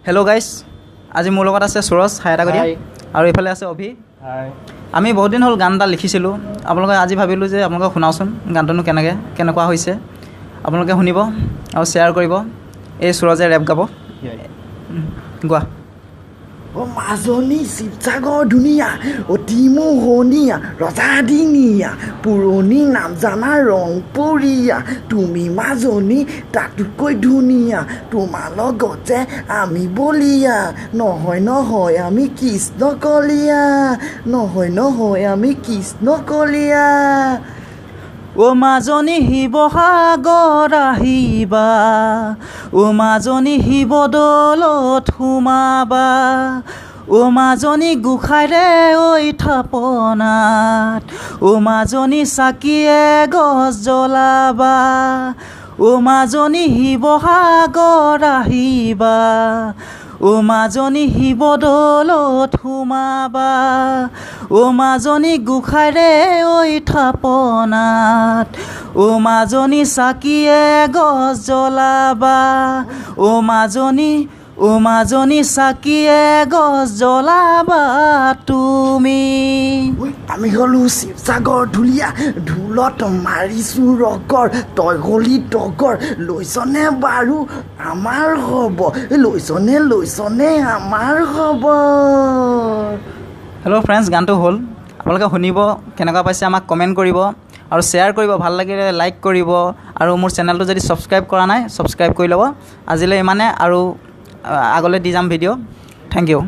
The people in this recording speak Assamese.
হেল্ল' গাইজ, আজি মোৰ লগত আছে সুৰজ হায়াতাগৰীয়া আৰু এইফালে আছে অভি। আমি বহুত দিন হ'ল গান এটা লিখিছিলোঁ, আপোনালোকে আজি ভাবিলোঁ যে আপোনালোকে শুনাওচোন গানটোনো কেনেকুৱা হৈছে। আপোনালোকে শুনিব আৰু শ্বেয়াৰ কৰিব। এই সুৰজে ৰেপ গাব, গোৱা। মাজনী শিৱসাগৰ ধুনীয়া, অতি মোহনীয়া, ৰজাদিনীয়া, পুৰণি নাম জানা ৰংপুৰীয়া, তুমি মাজনী তাতোতকৈ ধুনীয়া, তোমাৰ লগত যে আমি বলীয়া, নহয় আমি কৃষ্ণ কলীয়া, নহয় আমি কৃষ্ণ কলীয়া। অ' মাজনী শিৱসাগৰ আহিবা, অ' মাজনী শিৱদৌলত সোমাবা, অ' মাজনী গোসাঁইৰে ঐ থাপনাত, অ' মাজনী চাকিয়ে গছ জ্বলাবা, অ' মাজনী শিৱসাগৰ আহিবা, অ' মাজনী শিৱদৌলত সোমাবা, অ' মাজনী গোসাঁইৰে ঐ থাপনাত, অ' মাজনী চাকিয়ে গছ জ্বলাবা, অ' মাজনী চাকিয়ে গছ জ্বলাবা তুমি। আমি হ'লো শিৱসাগৰ ধুলীয়া, ঢোলত মাৰিছোঁ ৰগৰ, তই হলি তগৰ, লৈছনে বাৰু আমাৰ হ'ব, লৈছনে আমাৰ হ'ব। হেল্ল' ফ্ৰেণ্ডছ, গানটো হ'ল। আপোনালোকে শুনিব, কেনেকুৱা পাইছে আমাক কমেণ্ট কৰিব আৰু শ্বেয়াৰ কৰিব, ভাল লাগিলে লাইক কৰিব আৰু মোৰ চেনেলটো যদি ছাবস্ক্ৰাইব কৰা নাই ছাবস্ক্ৰাইব কৰি ল'ব। আজিলৈ ইমানে, আৰু আগলৈ দি যাম ভিডিঅ'। Thank U.